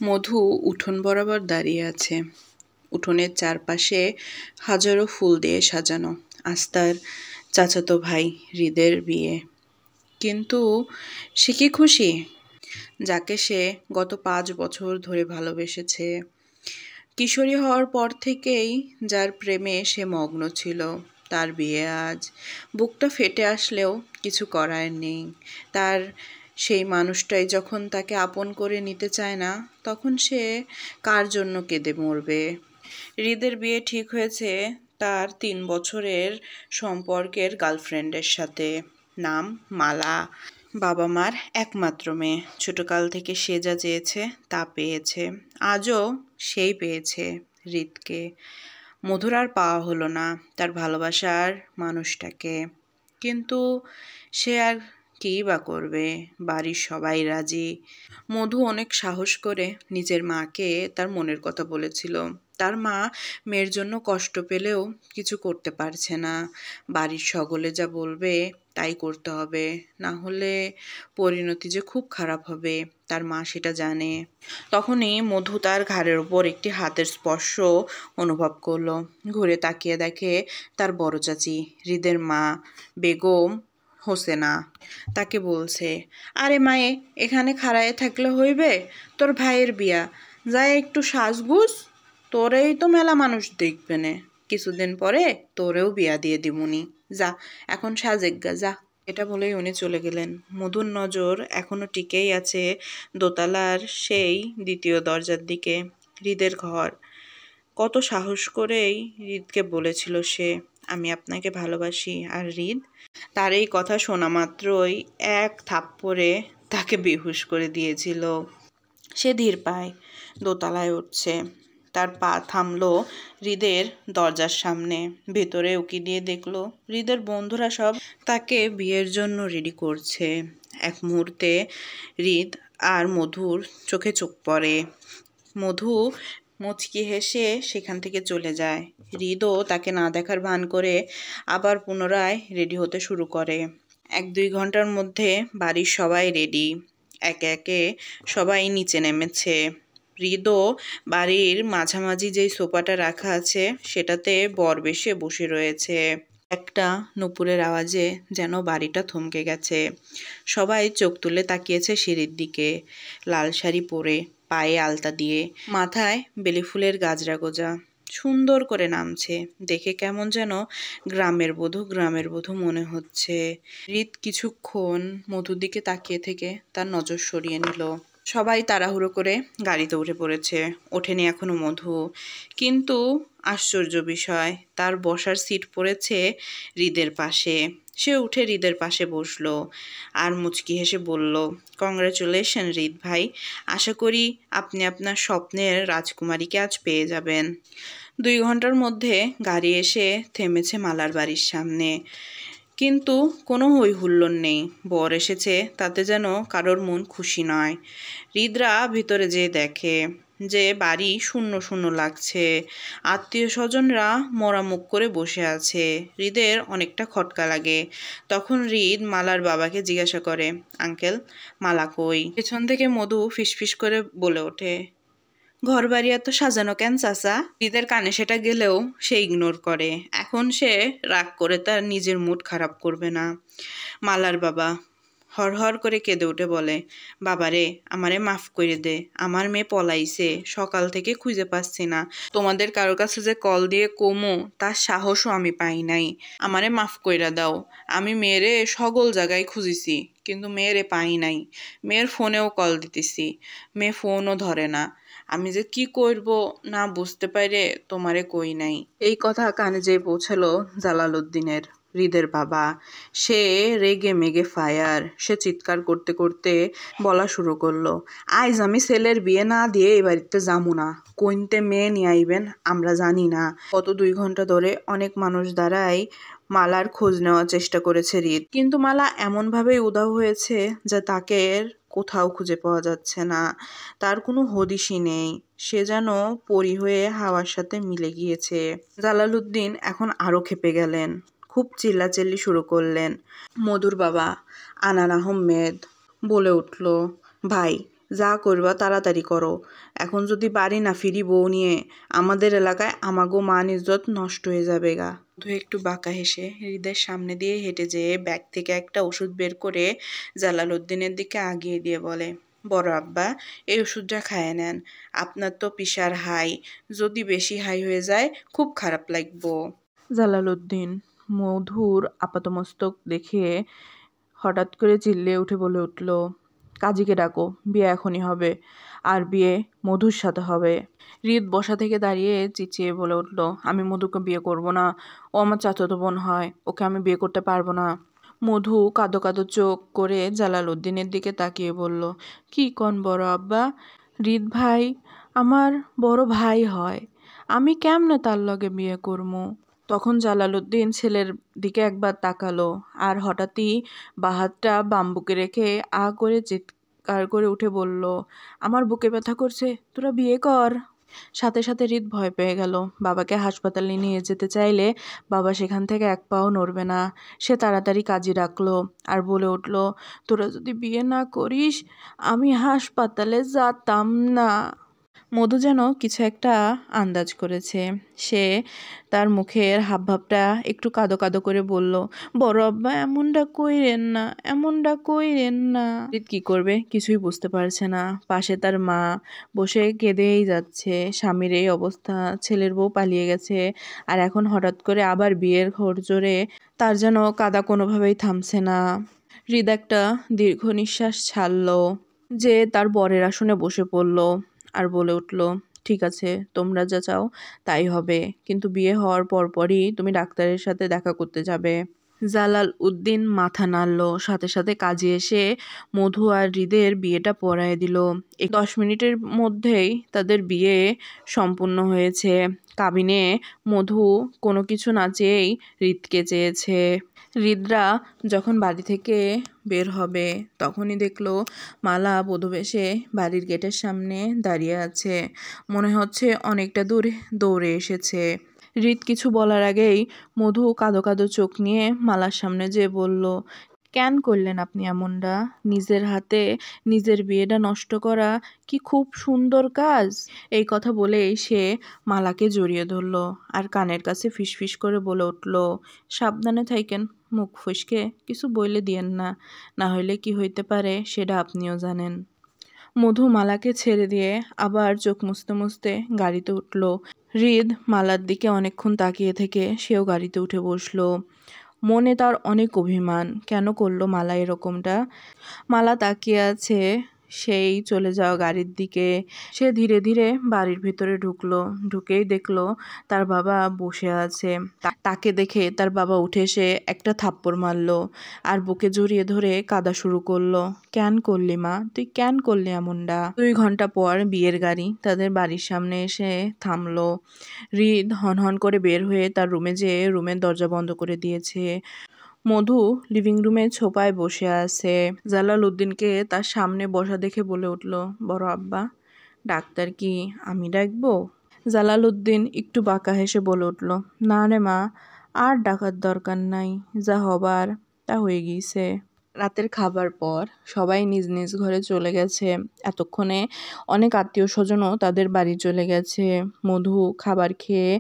মধু উঠোন বরাবর দাঁড়িয়ে আছে। উঠোনের চারপাশে হাজারো ফুল দিয়ে সাজানো। আজ তার চাচাতো ভাই হৃদের বিয়ে। কিন্তু সে কি খুশি, যাকে সে গত 5 বছর ধরে ভালোবেসেছে। কিশোরী হওয়ার পর থেকেই যার প্রেমে সে মগ্ন ছিল, তার বিয়ে আজ। বুকটা ফেটে আসলেও কিছু করার নেই। তার সেই মানুষটাই যখন তাকে আপন করে নিতে চায় না, তখন সে কার জন্য কেঁদে মরবে। হৃদের বিয়ে ঠিক হয়েছে তার 3 বছরের সম্পর্কের গার্লফ্রেন্ডের সাথে। নাম মালা। বাবা মার একমাত্র মেয়ে। ছোটকাল থেকে সে যা চেয়েছে তা পেয়েছে। আজও সেই পেয়েছে হৃদকে। মধুর আর পাওয়া হলো না তার ভালোবাসার মানুষটাকে। কিন্তু সে আর কী বা করবে, বাড়ির সবাই রাজি। মধু অনেক সাহস করে নিজের মাকে তার মনের কথা বলেছিল। তার মা মেয়ের জন্য কষ্ট পেলেও কিছু করতে পারছে না। বাড়ির সকলে যা বলবে তাই করতে হবে, না হলে পরিণতি যে খুব খারাপ হবে তার মা সেটা জানে। তখনই মধু তার ঘাড়ের ওপর একটি হাতের স্পর্শ অনুভব করলো। ঘুরে তাকিয়ে দেখে তার বড় চাচি হৃদের মা বেগম হোসেনা তাকে বলছে, আরে মায়ে, এখানে খাড়ায় থাকলে হইবে? তোর ভাইয়ের বিয়া, যায় একটু সাজগুজ, তোরেই তো মেলা মানুষ দেখবে নে। কিছুদিন পরে তোরেও বিয়া দিয়ে দিমুনি। যা এখন সাজেগা যা। এটা বলেই উনি চলে গেলেন। মধুর নজর এখনো টিকেই আছে দোতলার সেই দ্বিতীয় দরজার দিকে। হৃদের ঘর। কত সাহস করেই হৃদকে বলেছিল সে, আমি আপনাকে ভালোবাসি। আর হৃদ তার এই কথা শোনা মাত্রই এক থাপ্পড়ে তাকে বেহুশ করে দিয়েছিল। সে ধীর পায় দোতলায় উঠছে। তার পা থামলো হৃদের দরজার সামনে। ভেতরে উকি দিয়ে দেখলো হৃদের বন্ধুরা সব তাকে বিয়ের জন্য রেডি করছে। এক মুহূর্তে হৃদ আর মধুর চোখে চোখ পড়ে। মধু মুচকি হেসে সেখান থেকে চলে যায়। হৃদও তাকে না দেখার ভান করে আবার পুনরায় রেডি হতে শুরু করে। 1-2 ঘন্টার মধ্যে বাড়ির সবাই রেডি। একে একে সবাই নিচে নেমেছে। হৃদও বাড়ির মাঝামাঝি যেই সোফাটা রাখা আছে সেটাতে বরবেশে বসে রয়েছে। একটা নূপুরের আওয়াজে যেন বাড়িটা থমকে গেছে। সবাই চোখ তুলে তাকিয়েছে সিঁড়ির দিকে। লাল শাড়ি পরে, পায়ে আলতা দিয়ে, মাথায় বেলি ফুলের গাজরা গোজা, সুন্দর করে নামছে। দেখে কেমন যেন গ্রামের বধূ মনে হচ্ছে। হৃদ কিছুক্ষণ মধুর দিকে তাকিয়ে থেকে তার নজর সরিয়ে নিল। সবাই তাড়াহুড়ো করে গাড়িতে উঠে পড়েছে। ওঠেনি এখনো মধু। কিন্তু আশ্চর্য বিষয়, তার বসার সিট পড়েছে হৃদের পাশে। সে উঠে হৃদের পাশে বসলো আর মুচকি হেসে বলল, কংগ্রাচুলেশন হৃদ ভাই, আশা করি আপনি আপনার স্বপ্নের রাজকুমারীকে আজ পেয়ে যাবেন। 2 ঘন্টার মধ্যে গাড়ি এসে থেমেছে মালার বাড়ির সামনে। কিন্তু কোনো হই হুল্লোড় নেই। বর এসেছে তাতে যেন কারোর মন খুশি নয়। হৃদরা ভিতরে যেয়ে দেখে যে বাড়ি শূন্য শূন্য লাগছে। আত্মীয় স্বজনরা মরা মুখ করে বসে আছে। হৃদের অনেকটা খটকা লাগে। তখন হৃদ মালার বাবাকে জিজ্ঞাসা করে, আঙ্কেল, মালা কই? পেছন থেকে মধু ফিসফিস করে বলে ওঠে, ঘর বাড়ি এত সাজানো কেন চাচা? হৃদের কানে সেটা গেলেও সে ইগনোর করে। এখন সে রাগ করে তার নিজের মুড খারাপ করবে না। মালার বাবা হর করে কেঁদে উঠে বলে, বাবারে, আমারে মাফ করে দে। আমার মেয়ে পলাইছে, সকাল থেকে খুঁজে পাচ্ছি না। তোমাদের কারো কাছে যে কল দিয়ে কমো তার সাহসও আমি পাই নাই। আমারে মাফ কইরা দাও। আমি মেয়েরে সকল জায়গায় খুঁজিছি, কিন্তু মেয়েরে পাই নাই। মেয়ের ফোনেও কল দিতেছি, মেয়ে ফোনও ধরে না। আমি যে কি করব না বুঝতে পারে তোমারে কই নাই। এই কথা কানে যেয়ে পৌঁছালো জালালউদ্দিনের, হৃদের বাবা। সে রেগে মেগে ফায়ার। সে চিৎকার করতে করতে বলা শুরু করলো, আইজ আমি ছেলের বিয়ে না দিয়ে এই বাড়িতে যাবো না। কইনতে মেয়ে নিয়ে আইবেন আমরা জানি না। গত 2 ঘন্টা ধরে অনেক মানুষ দ্বারাই মালার খোঁজ নেওয়ার চেষ্টা করেছে হৃদ, কিন্তু মালা এমনভাবেই উধাও হয়েছে যে তাকে কোথাও খুঁজে পাওয়া যাচ্ছে না। তার কোনো হদিশই নেই। সে যেন পরি হয়ে হাওয়ার সাথে মিলে গিয়েছে। জালালউদ্দিন এখন আরো ক্ষেপে গেলেন। খুব চিল্লাচিল্লি শুরু করলেন। মধুর বাবা আনান আহমেদ বলে উঠল, ভাই, যা করবা তাড়াতাড়ি করো, এখন যদি বাড়ি না ফিরি বউ নিয়ে, আমাদের এলাকায় আমাগো মান ইজ্জত নষ্ট হয়ে যাবে গা। মধু একটু বাঁকা হেসে হৃদের সামনে দিয়ে হেঁটে যেয়ে ব্যাগ থেকে একটা ওষুধ বের করে জালালউদ্দিনের দিকে আগিয়ে দিয়ে বলে, বড় আব্বা, এই ওষুধটা খায় নেন, আপনার তো প্রেশার হাই, যদি বেশি হাই হয়ে যায় খুব খারাপ লাগবো। জালালউদ্দিন মধুর আপাতমস্তক দেখে হঠাৎ করে চিল্লিয়ে উঠে বলে উঠল, কাজীকে ডাকো, বিয়ে এখনই হবে, আর বিয়ে মধুর সাথে হবে। হৃদ বসা থেকে দাঁড়িয়ে চিচিয়ে বলে উঠল, আমি মধুকে বিয়ে করব না, ও আমার চাচাতো বোন হয়, ওকে আমি বিয়ে করতে পারবো না। মধু কাঁদো কাঁদো চোখ করে জালালউদ্দিনের দিকে তাকিয়ে বলল, কি কন বড় আব্বা, হৃদ ভাই আমার বড় ভাই হয়, আমি কেমনে তার লগে বিয়ে করবো? তখন জালালউদ্দিন ছেলের দিকে একবার তাকালো, আর হঠাৎই বাহাতটা বাম বুকে রেখে আ করে চিৎকার করে উঠে বলল, আমার বুকে ব্যথা করছে, তোরা বিয়ে কর। সাথে সাথে হৃদ ভয় পেয়ে গেল। বাবাকে হাসপাতালে নিয়ে যেতে চাইলে বাবা সেখান থেকে এক পাও নড়বে না। সে তাড়াতাড়ি কাজী ডাকলো আর বলে উঠল, তোরা যদি বিয়ে না করিস আমি হাসপাতালে যেতাম না। মধু যেন কিছু একটা আন্দাজ করেছে। সে তার মুখের হাবভাবটা একটু কাঁদো কাঁদো করে বলল, বড় আব্বা এমনটা কইরেন না, এমনটা কইরেন না। হৃদ কি করবে কিছুই বুঝতে পারছে না। পাশে তার মা বসে কেঁদেই যাচ্ছে, স্বামীর এই অবস্থা, ছেলের বউ পালিয়ে গেছে, আর এখন হঠাৎ করে আবার বিয়ের ঘোড়জোরে তার যেন কাদা কোনোভাবেই থামছে না। হৃদ একটা দীর্ঘ নিঃশ্বাস ছাড়ল, যে তার বরের আসনে বসে পড়ল আর বলে উঠল, ঠিক আছে, তোমরা যা চাও তাই হবে, কিন্তু বিয়ে হওয়ার পরপরই তুমি ডাক্তারের সাথে দেখা করতে যাবে। জালালউদ্দিন মাথা নাড়ল, সাথে সাথে কাজে এসে মধু আর হৃদের বিয়েটা পড়ায় দিল। 10 মিনিটের মধ্যেই তাদের বিয়ে সম্পূর্ণ হয়েছে। কাবিনে মধু কোনো কিছু না চেয়েই হৃদকে চেয়েছে। হৃদরা যখন বাড়ি থেকে বের হবে তখনই দেখলো মালা বধূবেশে বাড়ির গেটের সামনে দাঁড়িয়ে আছে। মনে হচ্ছে অনেকটা দূর দৌড়ে এসেছে। হৃদ কিছু বলার আগেই মধু কাঁদো কাঁদো চোখ নিয়ে মালার সামনে যেয়ে বলল, কেন করলেন আপনি এমনটা? নিজের হাতে নিজের বিয়েটা নষ্ট করা কি খুব সুন্দর কাজ? এই কথা বলেই সে মালাকে জড়িয়ে ধরল আর কানের কাছে ফিসফিস করে বলে উঠল, সাবধানে থাইকেন, মুখ ফসকে কিছু বইলে দিয়েন না, না হইলে কি হইতে পারে সেটা আপনিও জানেন। মধু মালাকে ছেড়ে দিয়ে আবার চোখ মুছতে মুছতে গাড়িতে উঠল। হৃদ মালার দিকে অনেকক্ষণ তাকিয়ে থেকে সেও গাড়িতে উঠে বসলো। মনে তার অনেক অভিমান, কেন করলো মালা এরকমটা। মালা তাকিয়ে আছে সেই চলে যাওয়া গাড়ির দিকে। সে ধীরে ধীরে বাড়ির ভিতরে ঢুকলো। ঢুকেই দেখলো তার বাবা বসে আছে। তাকে দেখে তার বাবা উঠে এসে একটা থাপ্পড় মারলো আর বুকে জড়িয়ে ধরে কাঁদা শুরু করলো। কেন করলি মা, তুই কেন করলি এমনটা? 2 ঘন্টা পর বিয়ের গাড়ি তাদের বাড়ির সামনে এসে থামলো। হৃদ হনহন করে বের হয়ে তার রুমে যেয়ে রুমের দরজা বন্ধ করে দিয়েছে। মধু লিভিং রুমে ছোপায় বসে আছে। জালালউদ্দিনকে তার সামনে বসা দেখে বলে উঠল, বড় আব্বা, ডাক্তার কি আমি ডাকবো? জালালউদ্দিন একটু বাঁকা হেসে বলে উঠল, না রে মা, আর ডাকার দরকার নাই, যা হবার তা হয়ে গিয়েছে। রাতের খাবার পর সবাই নিজ নিজ ঘরে চলে গেছে। এতক্ষণে অনেক আত্মীয় স্বজনও তাদের বাড়ি চলে গেছে। মধু খাবার খেয়ে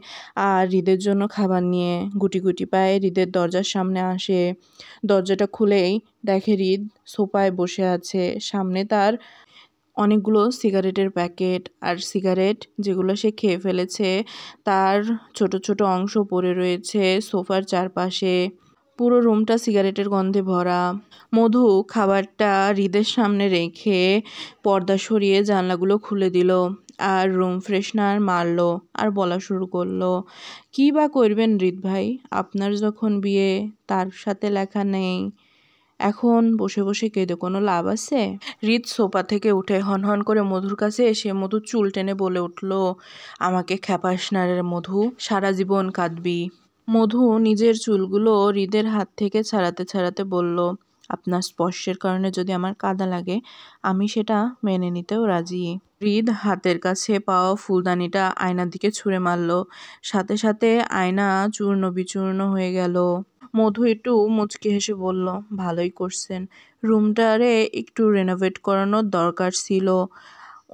আর হৃদের জন্য খাবার নিয়ে গুটি গুটি পায়ে হৃদের দরজার সামনে আসে। দরজাটা খুলেই দেখে হৃদ সোফায় বসে আছে। সামনে তার অনেকগুলো সিগারেটের প্যাকেট, আর সিগারেট যেগুলো সে খেয়ে ফেলেছে তার ছোট ছোট অংশ পড়ে রয়েছে সোফার চারপাশে। পুরো রুমটা সিগারেটের গন্ধে ভরা। মধু খাবারটা হৃদের সামনে রেখে পর্দা সরিয়ে জানলাগুলো খুলে দিল আর রুম ফ্রেশনার মারলো আর বলা শুরু করলো, কী বা করবেন হৃদ ভাই, আপনার যখন বিয়ে তার সাথে লেখা নেই, এখন বসে বসে কেঁদে কোনো লাভ আছে? হৃদ সোফা থেকে উঠে হনহন করে মধুর কাছে এসে মধুর চুল টেনে বলে উঠল, আমাকে খেপাস না রে মধু, সারা জীবন কাঁদবি। মধু নিজের চুলগুলো হৃদের হাত থেকে ছাড়াতে ছাড়াতে বলল, আপনার স্পর্শের কারণে যদি আমার কাদা লাগে আমি সেটা মেনে নিতেও রাজি। হৃদ হাতের কাছে পাওয়া ফুলদানিটা আয়নার দিকে ছুঁড়ে মারল। সাথে সাথে আয়না চূর্ণ বিচূর্ণ হয়ে গেল। মধু একটু মুচকি হেসে বলল, ভালোই করছেন, রুমটারে একটু রেনোভেট করানোর দরকার ছিল,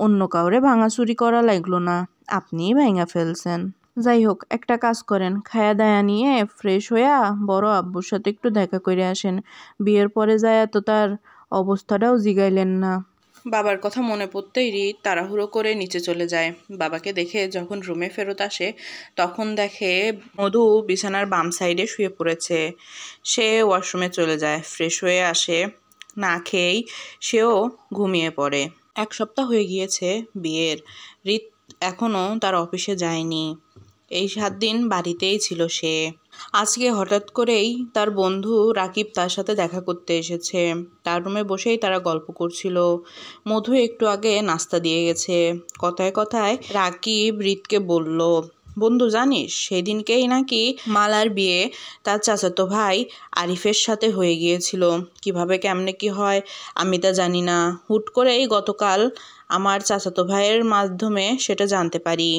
অন্য কাউরে ভাঙাচুরি করা লাগলো না, আপনিই ভাঙা ফেলছেন। যাই হোক, একটা কাজ করেন, খায়া দায়া নিয়ে ফ্রেশ হইয়া বড় আব্বুর সাথে একটু দেখা করে আসেন, বিয়ের পরে যায় তো তার অবস্থাটাও জিগাইলেন না। বাবার কথা মনে পড়তেই রিত তাড়াহুড়ো করে নিচে চলে যায়। বাবাকে দেখে যখন রুমে ফেরত আসে তখন দেখে মধু বিছানার বাম সাইডে শুয়ে পড়েছে। সে ওয়াশরুমে চলে যায়, ফ্রেশ হয়ে আসে, না খেয়েই সেও ঘুমিয়ে পড়ে। 1 সপ্তাহ হয়ে গিয়েছে বিয়ের। রিত এখনও তার অফিসে যায়নি। এই 7 দিন বাড়িতেই ছিল সে। আজকে হঠাৎ করেই তার বন্ধু রাকিব তার সাথে দেখা করতে এসেছে। তার রুমে বসেই তারা গল্প করছিল। মধু একটু আগে নাস্তা দিয়ে গেছে। কথায় কথায় রাকিব রিতকে বলল, বন্ধু জানিস, সেদিনকেই নাকি মালার বিয়ে তার চাচাতো ভাই আরিফের সাথে হয়ে গিয়েছিল। কিভাবে কেমনে কি হয় আমি তা জানি না, হুট করেই গতকাল আমার চাচাতো ভাইয়ের মাধ্যমে সেটা জানতে পারি।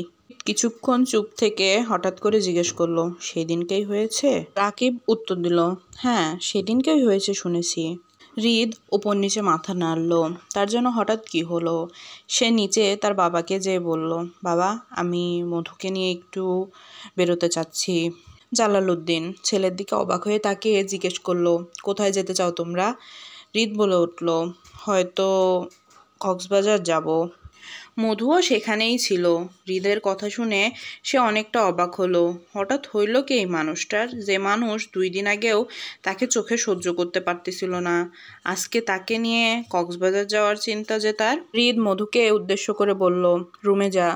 কিছুক্ষণ চুপ থেকে হঠাৎ করে জিজ্ঞেস করলো, সেদিনকেই হয়েছে? রাকিব উত্তর দিল, হ্যাঁ সেদিনকেই হয়েছে শুনেছি। হৃদ ওপর নিচে মাথা নাড়ল। তার জন্য হঠাৎ কি হলো? সে নিচে তার বাবাকে যেয়ে বলল, বাবা আমি মধুকে নিয়ে একটু বেরোতে চাচ্ছি। জালালউদ্দিন ছেলের দিকে অবাক হয়ে তাকিয়ে জিজ্ঞেস করলো, কোথায় যেতে চাও তোমরা? হৃদ বলে উঠল, হয়তো কক্সবাজার যাব। মধুও সেখানেই ছিল। হৃদের কথা শুনে সে অনেকটা অবাক হলো। হঠাৎ হইল কি এই মানুষটার, যে মানুষ 2 দিন আগেও তাকে চোখে সহ্য করতে পারতেছিল না, আজকে তাকে নিয়ে কক্সবাজার যাওয়ার চিন্তা যে তার। হৃদ মধুকে উদ্দেশ্য করে বলল, রুমে যা,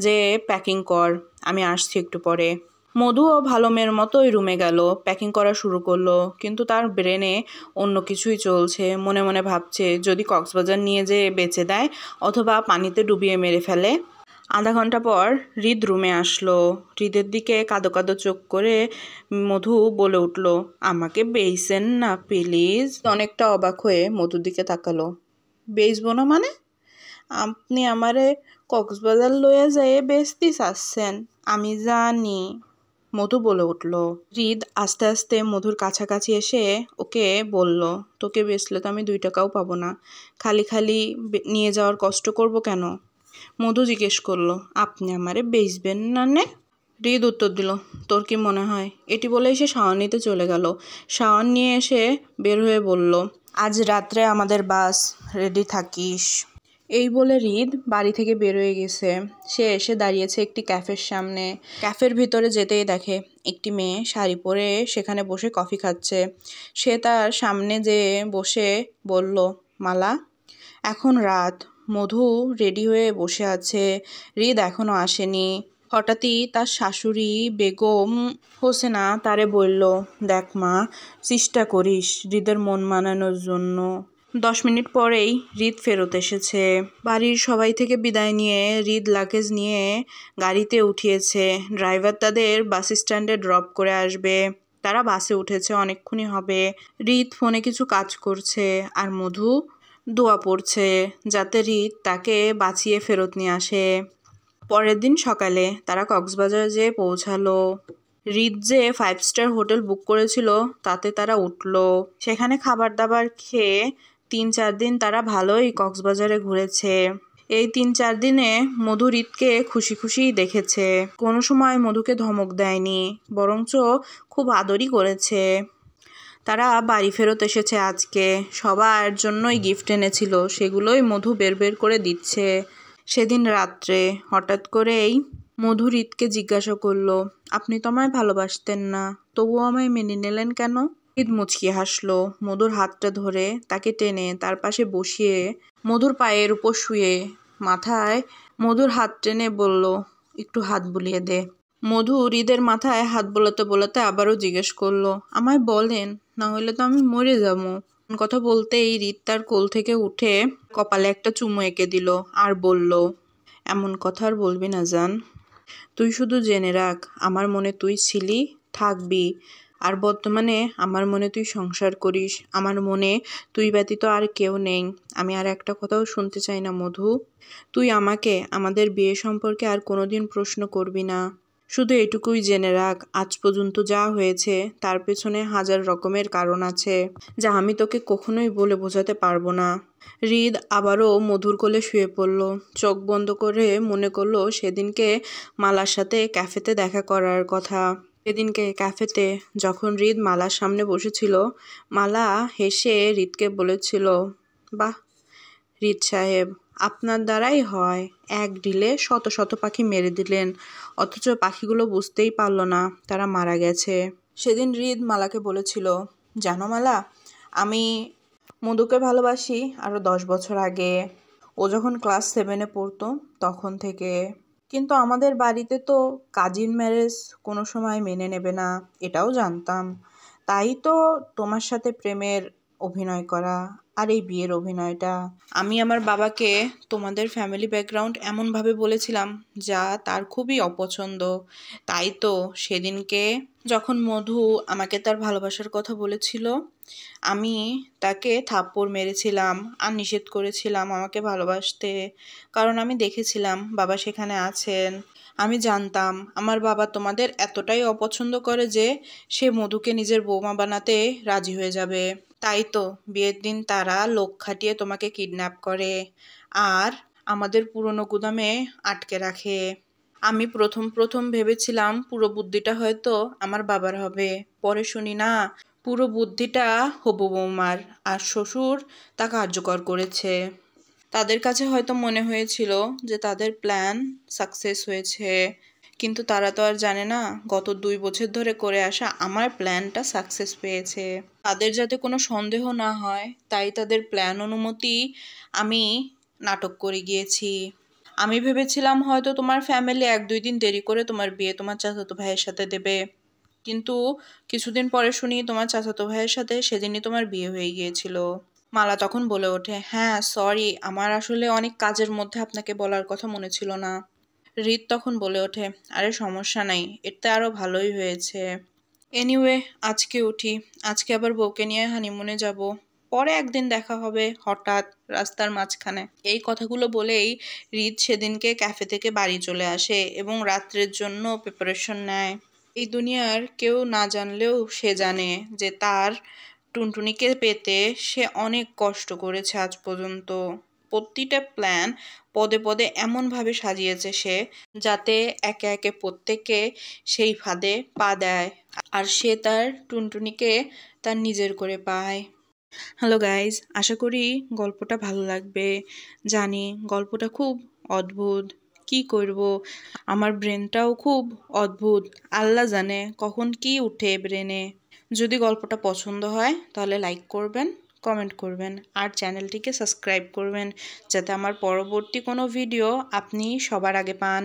যে প্যাকিং কর, আমি আসছি একটু পরে। মধুও ভালো মেয়ের মতোই রুমে গেল, প্যাকিং করা শুরু করলো। কিন্তু তার ব্রেনে অন্য কিছুই চলছে। মনে মনে ভাবছে, যদি কক্সবাজার নিয়ে যেয়ে বেচে দেয় অথবা পানিতে ডুবিয়ে মেরে ফেলে। আধা ঘন্টা পর হৃদ রুমে আসলো। হৃদের দিকে কাঁদো কাঁদো চোখ করে মধু বলে উঠল, আমাকে বেচেন না প্লিজ। অনেকটা অবাক হয়ে মধুর দিকে তাকালো। বেচবো না মানে? আপনি আমারে কক্সবাজার লইয়া যেয়ে বেচতে চাচ্ছেন, আমি জানি। মধু বলে উঠল। হৃদ আস্তে আস্তে মধুর কাছাকাছি এসে ওকে বলল, তোকে বেচলে তো আমি 2 টাকাও পাবো না, খালি খালি নিয়ে যাওয়ার কষ্ট করব কেন? মধু জিজ্ঞেস করলো, আপনি আমারে বেচবেন না নে? হৃদ উত্তর দিল, তোর কি মনে হয়? এটি বলে সে শাওয়ার নিতে চলে গেল। শাওয়ার নিয়ে এসে বের হয়ে বলল, আজ রাত্রে আমাদের বাস, রেডি থাকিস। এই বলে হৃদ বাড়ি থেকে বেরোয় গেছে। সে এসে দাঁড়িয়েছে একটি ক্যাফের সামনে। ক্যাফের ভিতরে যেতেই দেখে একটি মেয়ে শাড়ি পরে সেখানে বসে কফি খাচ্ছে। সে তার সামনে যেয়ে বসে বলল, মালা। এখন রাত, মধু রেডি হয়ে বসে আছে, হৃদ এখনো আসেনি। হঠাৎই তার শাশুড়ি বেগম হোসেনা তারে বলল, দেখ মা, চেষ্টা করিস হৃদের মন মানানোর জন্য। 10 মিনিট পরেই হৃদ ফেরত এসেছে। বাড়ির সবাই থেকে বিদায় নিয়ে হৃদ লাগেজ নিয়ে গাড়িতে উঠিয়েছে। ড্রাইভার তাদের বাস স্ট্যান্ডে ড্রপ করে আসবে। তারা বাসে উঠেছে, অনেকক্ষণই হবে। হৃদ ফোনে কিছু কাজ করছে আর মধু দোয়া পড়ছে যাতে হৃদ তাকে বাঁচিয়ে ফেরত নিয়ে আসে। পরের দিন সকালে তারা কক্সবাজার যেয়ে পৌঁছালো। হৃদ যে 5 স্টার হোটেল বুক করেছিল তাতে তারা উঠলো। সেখানে খাবার দাবার খেয়ে 3-4 দিন তারা ভালোই কক্সবাজারে ঘুরেছে। এই 3-4 দিনে মধু হৃদকে খুশি খুশিই দেখেছে। কোনো সময় মধুকে ধমক দেয়নি, বরঞ্চ খুব আদরই করেছে। তারা বাড়ি ফেরত এসেছে আজকে। সবার জন্যই গিফট এনেছিল, সেগুলোই মধু বের বের করে দিচ্ছে। সেদিন রাত্রে হঠাৎ করেই মধু হৃদকে জিজ্ঞাসা করলো, আপনি তো আমায় ভালোবাসতেন না, তবুও আমায় মেনে নিলেন কেন? হৃদ মুচকি হাসলো। মধুর হাতটা ধরে তাকে টেনে তার পাশে বসিয়ে মধুর পায়ের উপর শুয়ে মাথায় মধুর হাত টেনে বলল, একটু হাত বুলিয়ে দে। মধু হৃদের মাথায় হাত বোলাতে বোলাতে আবারও জিজ্ঞেস করলো, আমায় বলেন, না হলে তো আমি মরে যাবো। কথা বলতেই হৃদ তার কোল থেকে উঠে কপালে একটা চুমু এঁকে দিল আর বলল, এমন কথা আর বলবি না জান। তুই শুধু জেনে রাখ, আমার মনে তুই ছিলি, থাকবি। আর বর্তমানে আমার মনে তুই সংসার করিস। আমার মনে তুই ব্যতীত আর কেউ নেই। আমি আর একটা কথাও শুনতে চাই না মধু। তুই আমাকে আমাদের বিয়ে সম্পর্কে আর কোনোদিন প্রশ্ন করবি না। শুধু এটুকুই জেনে রাখ, আজ পর্যন্ত যা হয়েছে তার পেছনে হাজার রকমের কারণ আছে, যা আমি তোকে কখনোই বলে বোঝাতে পারবো না। হৃদ আবারও মধুর কোলে শুয়ে পড়ল। চোখ বন্ধ করে মনে করলো সেদিনকে মালার সাথে ক্যাফেতে দেখা করার কথা। সেদিনকে ক্যাফেতে যখন হৃদ মালার সামনে বসেছিল, মালা হেসে হৃদকে বলেছিল, বাহ হৃদ সাহেব, আপনার দ্বারাই হয়। এক ঢিলে শত শত পাখি মেরে দিলেন, অথচ পাখিগুলো বুঝতেই পারল না তারা মারা গেছে। সেদিন হৃদ মালাকে বলেছিল, জানো মালা, আমি মধুকে ভালোবাসি আরও 10 বছর আগে। ও যখন ক্লাস 7-এ পড়তো তখন থেকে। কিন্তু আমাদের বাড়িতে তো কাজিন ম্যারেজ কোনো সময় মেনে নেবে না, এটাও জানতাম। তাই তো তোমার সাথে প্রেমের অভিনয় করা, আর এই বিয়ের অভিনয়টা। আমি আমার বাবাকে তোমাদের ফ্যামিলি ব্যাকগ্রাউন্ড এমনভাবে বলেছিলাম যা তার খুবই অপছন্দ। তাই তো সেদিনকে যখন মধু আমাকে তার ভালোবাসার কথা বলেছিল, আমি তাকে থাপ্পড় মেরেছিলাম আর নিষেধ করেছিলাম আমাকে ভালোবাসতে। কারণ আমি দেখেছিলাম বাবা সেখানে আছেন। আমি জানতাম আমার বাবা তোমাদের এতটাই অপছন্দ করে যে সে মধুকে নিজের বৌমা বানাতে রাজি হয়ে যাবে। তাই তো বিয়ের দিন তারা লোক খাটিয়ে তোমাকে কিডন্যাপ করে আর আমাদের পুরনো গুদামে আটকে রাখে। আমি প্রথম ভেবেছিলাম পুরো বুদ্ধিটা হয়তো আমার বাবার হবে, পরে শুনি না পুরো বুদ্ধিটা হবু বৌমার, আর শ্বশুর তা কার্যকর করেছে। তাদের কাছে হয়তো মনে হয়েছিল যে তাদের প্ল্যান সাকসেস হয়েছে, কিন্তু তারা তো আর জানে না গত 2 বছর ধরে করে আসা আমার প্ল্যানটা সাকসেস পেয়েছে। তাদের যাতে কোনো সন্দেহ না হয় তাই তাদের প্ল্যান অনুমতি আমি নাটক করে গিয়েছি। আমি ভেবেছিলাম হয়তো তোমার ফ্যামিলি 1-2 দিন দেরি করে তোমার বিয়ে তোমার চাচাতো ভাইয়ের সাথে দেবে, কিন্তু কিছুদিন পরে শুনি তোমার চাচাতো ভাইয়ের সাথে সেদিনই তোমার বিয়ে হয়ে গিয়েছিল। মালা তখন বলে ওঠে, হ্যাঁ সরি, আমার আসলে অনেক কাজের মধ্যে আপনাকে বলার কথা মনে ছিল না। হৃদ তখন বলে ওঠে, আরে সমস্যা নাই, এতে আরো ভালোই হয়েছে। এনিওয়ে আজকে উঠি, আজকে আবার বউকে নিয়ে হানিমুনে যাব, পরে একদিন দেখা হবে হঠাৎ রাস্তার মাঝখানে। এই কথাগুলো বলেই হৃদ সেদিনকে ক্যাফে থেকে বাড়ি চলে আসে এবং রাত্রের জন্য প্রিপারেশন নেয়। এই দুনিয়ার কেউ না জানলেও সে জানে যে তার টুনটুনিকে পেতে সে অনেক কষ্ট করেছে আজ পর্যন্ত। প্রতিটা প্ল্যান পদে পদে এমনভাবে সাজিয়েছে সে, যাতে একে একে প্রত্যেককে সেই ফাঁদে পা দেয় আর সে তার টুনটুনিকে তার নিজের করে পায়। হ্যালো গাইজ, আশা করি গল্পটা ভালো লাগবে। জানি গল্পটা খুব অদ্ভুত, কি করব, আমার ব্রেনটাও খুব অদ্ভুত, আল্লাহ জানে কখন কি উঠে ব্রেনে। যদি গল্পটা পছন্দ হয় তাহলে লাইক করবেন, কমেন্ট করবেন আর চ্যানেলটিকে সাবস্ক্রাইব করবেন, যাতে আমার পরবর্তী কোনো ভিডিও আপনি সবার আগে পান।